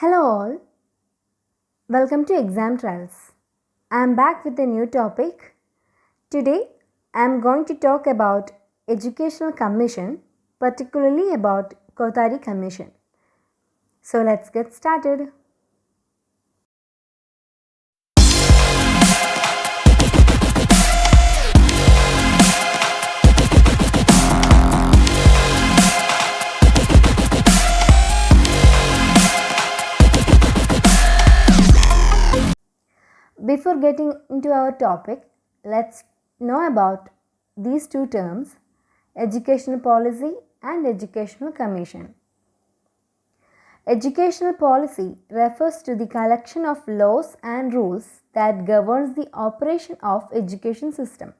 Hello all, welcome to Exam Trials. I am back with a new topic. Today I am going to talk about Educational Commission, particularly about Kothari Commission. So let's get started. Before getting into our topic, let's know about these two terms, Educational Policy and Educational Commission. Educational policy refers to the collection of laws and rules that governs the operation of education system.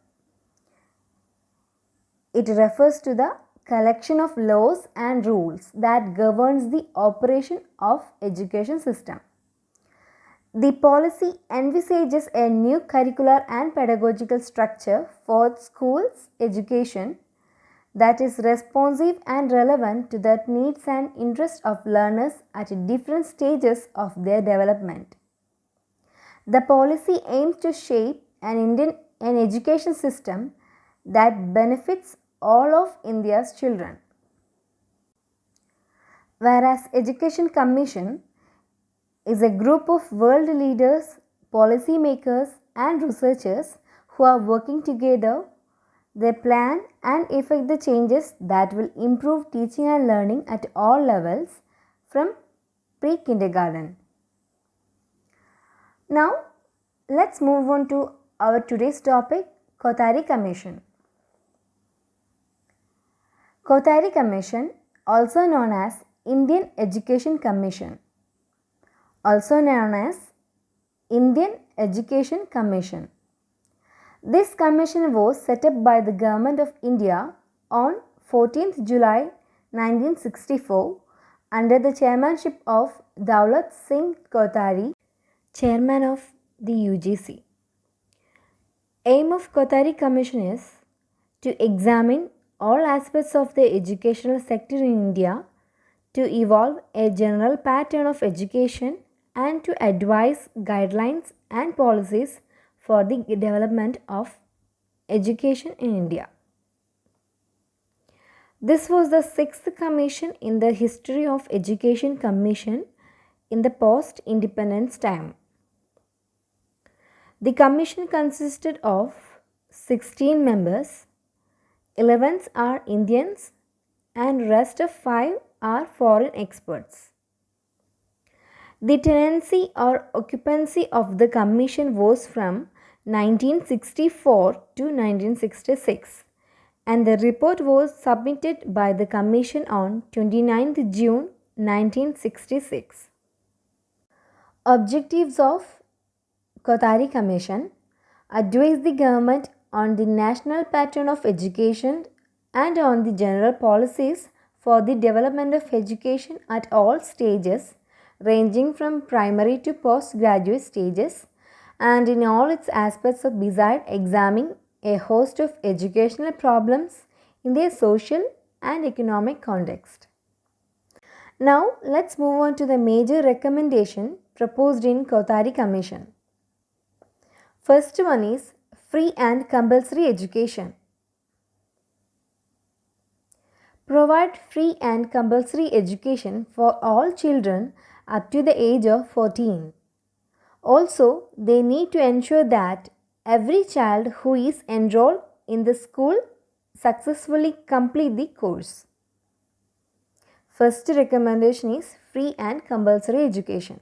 It refers to the collection of laws and rules that governs the operation of education system. The policy envisages a new curricular and pedagogical structure for schools education that is responsive and relevant to the needs and interests of learners at different stages of their development. The policy aims to shape an education system that benefits all of India's children. Whereas Education Commission is a group of world leaders, policy makers and researchers who are working together. They plan and effect the changes that will improve teaching and learning at all levels from pre-kindergarten. Now, let's move on to our today's topic, Kothari Commission. Kothari Commission, also known as Indian Education Commission, also known as Indian Education Commission. This commission was set up by the Government of India on 14th July 1964 under the chairmanship of Daulat Singh Kothari, chairman of the UGC. Aim of Kothari Commission is to examine all aspects of the educational sector in India, to evolve a general pattern of education and to advise guidelines and policies for the development of education in India. This was the sixth commission in the history of Education Commission in the post-independence time. The commission consisted of 16 members, 11 are Indians and rest of 5 are foreign experts. The tenancy or occupancy of the commission was from 1964 to 1966 and the report was submitted by the commission on 29th June 1966. Objectives of Kothari Commission: advise the government on the national pattern of education and on the general policies for the development of education at all stages ranging from primary to postgraduate stages and in all its aspects of besides examining a host of educational problems in their social and economic context. Now let's move on to the major recommendation proposed in Kothari Commission. First one is free and compulsory education. Provide free and compulsory education for all children up to the age of 14. Also, they need to ensure that every child who is enrolled in the school successfully complete the course. First recommendation is free and compulsory education.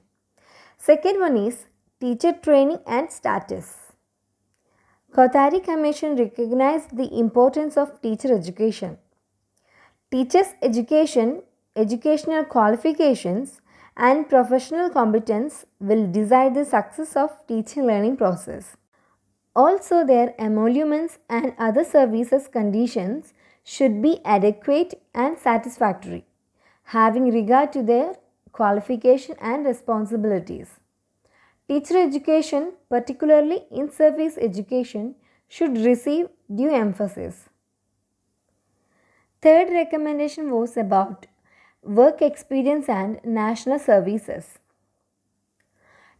Second one is teacher training and status. Kothari Commission recognized the importance of teacher education. Teachers' education, educational qualifications and professional competence will decide the success of teaching learning process. Also, their emoluments and other services conditions should be adequate and satisfactory, having regard to their qualification and responsibilities. Teacher education, particularly in-service education, should receive due emphasis. Third recommendation was about work experience and national services.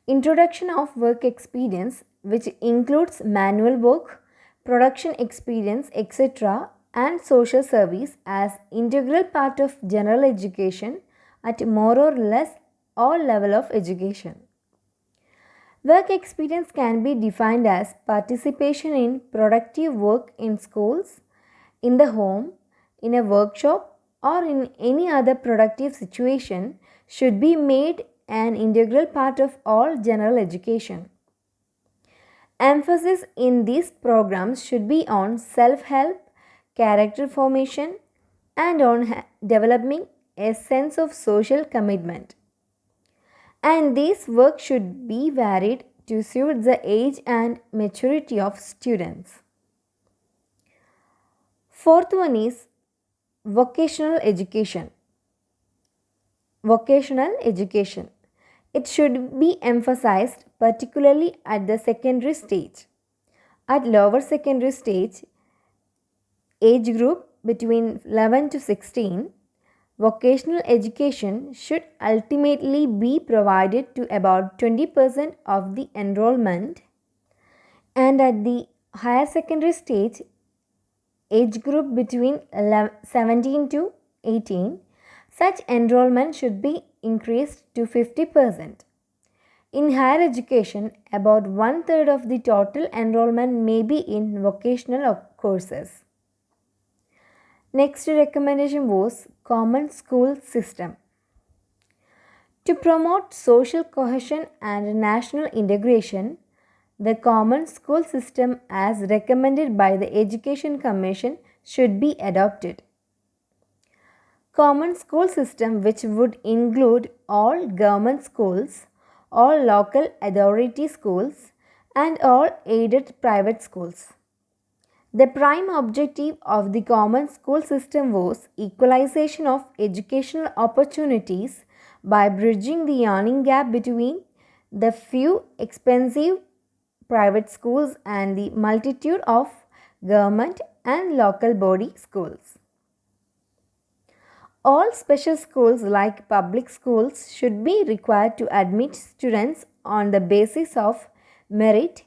Introduction of work experience, which includes manual work, production experience, etc., and social service as integral part of general education at more or less all level of education. Work experience can be defined as participation in productive work in schools, in the home, in a workshop, or in any other productive situation should be made an integral part of all general education. Emphasis in these programs should be on self help, character formation, and on developing a sense of social commitment. And this work should be varied to suit the age and maturity of students. Fourth one is vocational education. Vocational education. It should be emphasized particularly at the secondary stage. At lower secondary stage, age group between 11 to 16, vocational education should ultimately be provided to about 20% of the enrollment, and at the higher secondary stage, age group between 17 to 18, such enrollment should be increased to 50%. In higher education, about one third of the total enrollment may be in vocational courses. Next recommendation was common school system. To promote social cohesion and national integration, the common school system as recommended by the Education Commission should be adopted. Common school system, which would include all government schools, all local authority schools, and all aided private schools. The prime objective of the common school system was equalization of educational opportunities by bridging the yawning gap between the few expensive private schools and the multitude of government and local body schools. All special schools like public schools should be required to admit students on the basis of merit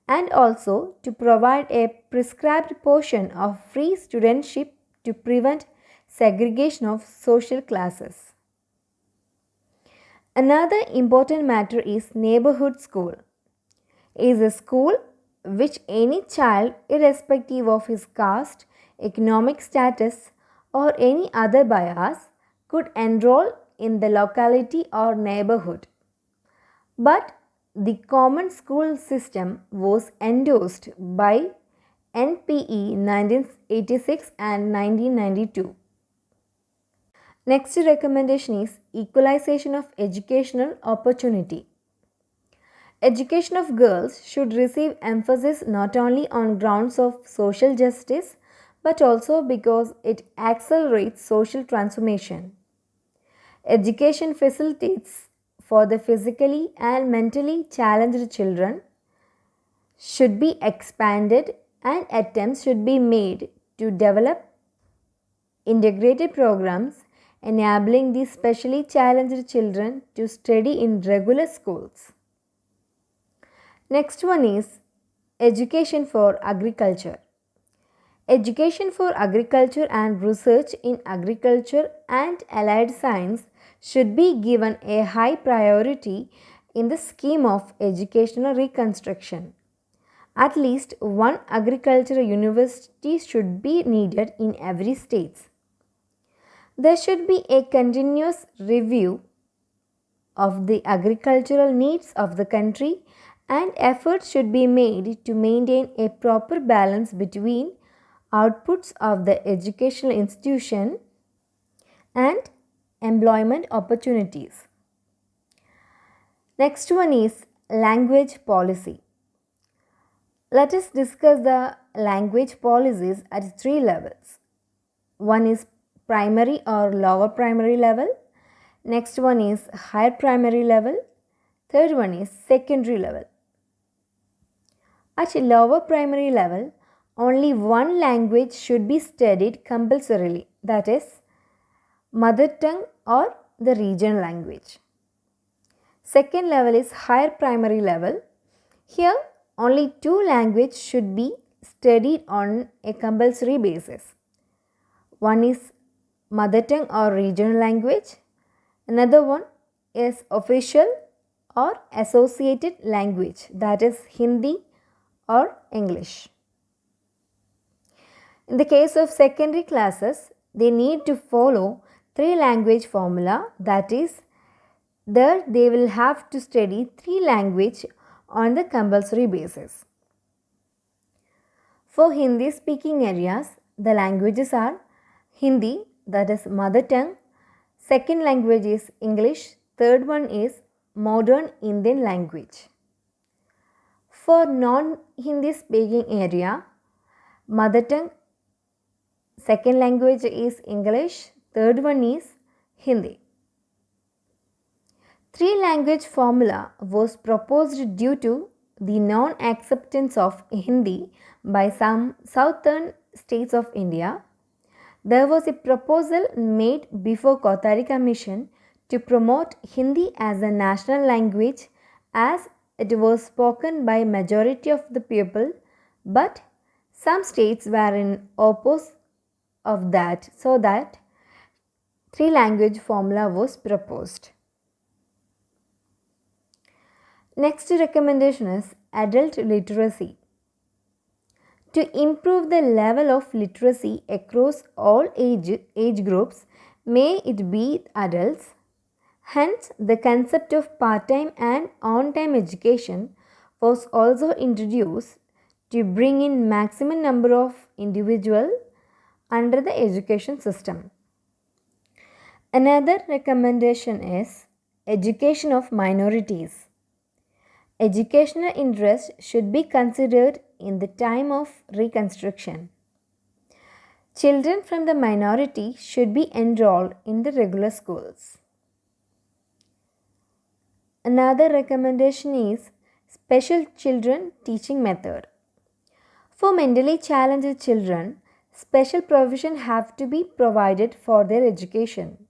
and also to provide a prescribed portion of free studentship to prevent segregation of social classes. Another important matter is neighborhood school. Is a school which any child, irrespective of his caste, economic status, or any other bias, could enroll in the locality or neighborhood. But the common school system was endorsed by NPE 1986 and 1992. Next recommendation is equalization of educational opportunity. Education of girls should receive emphasis not only on grounds of social justice but also because it accelerates social transformation. Education facilitates for the physically and mentally challenged children should be expanded and attempts should be made to develop integrated programs enabling these specially challenged children to study in regular schools. Next one is education for agriculture. Education for agriculture and research in agriculture and allied science should be given a high priority in the scheme of educational reconstruction. At least one agricultural university should be needed in every state. There should be a continuous review of the agricultural needs of the country and efforts should be made to maintain a proper balance between outputs of the educational institution and employment opportunities. Next one is language policy. Let us discuss the language policies at three levels. One is primary or lower primary level. Next one is higher primary level. Third one is secondary level. At lower primary level, only one language should be studied compulsorily, that is, mother tongue or the regional language. Second level is higher primary level. Here, only two languages should be studied on a compulsory basis. One is mother tongue or regional language. Another one is official or associated language, that is Hindi or English. In the case of secondary classes, they need to follow three language formula, that is there they will have to study three language on the compulsory basis. For Hindi speaking areas, the languages are Hindi, that is mother tongue, second language is English, third one is modern Indian language. For non-Hindi speaking area, mother tongue, second language is English, third one is Hindi. Three language formula was proposed due to the non-acceptance of Hindi by some southern states of India. There was a proposal made before Kothari Commission to promote Hindi as a national language as it was spoken by majority of the people, but some states were in oppose of that, so that three language formula was proposed. Next recommendation is adult literacy. To improve the level of literacy across all age groups, may it be adults, hence the concept of part-time and on-time education was also introduced to bring in maximum number of individuals under the education system. Another recommendation is education of minorities. Educational interest should be considered in the time of reconstruction. Children from the minority should be enrolled in the regular schools. Another recommendation is special children teaching method. For mentally challenged children, special provision have to be provided for their education.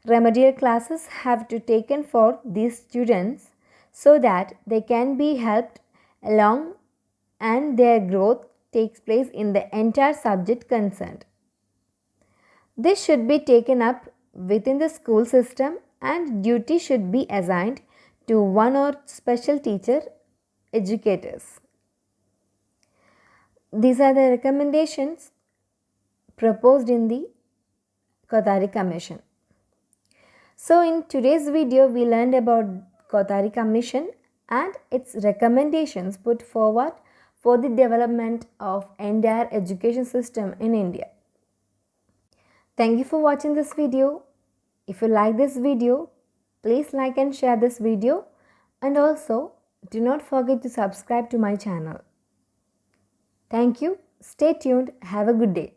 Remedial classes have to be taken for these students so that they can be helped along and their growth takes place in the entire subject concerned. This should be taken up within the school system and duty should be assigned to one or special teacher educators. These are the recommendations proposed in the Kothari Commission. So in today's video, we learned about Kothari Commission and its recommendations put forward for the development of entire education system in India. Thank you for watching this video. If you like this video, please like and share this video, and also do not forget to subscribe to my channel. Thank you. Stay tuned. Have a good day.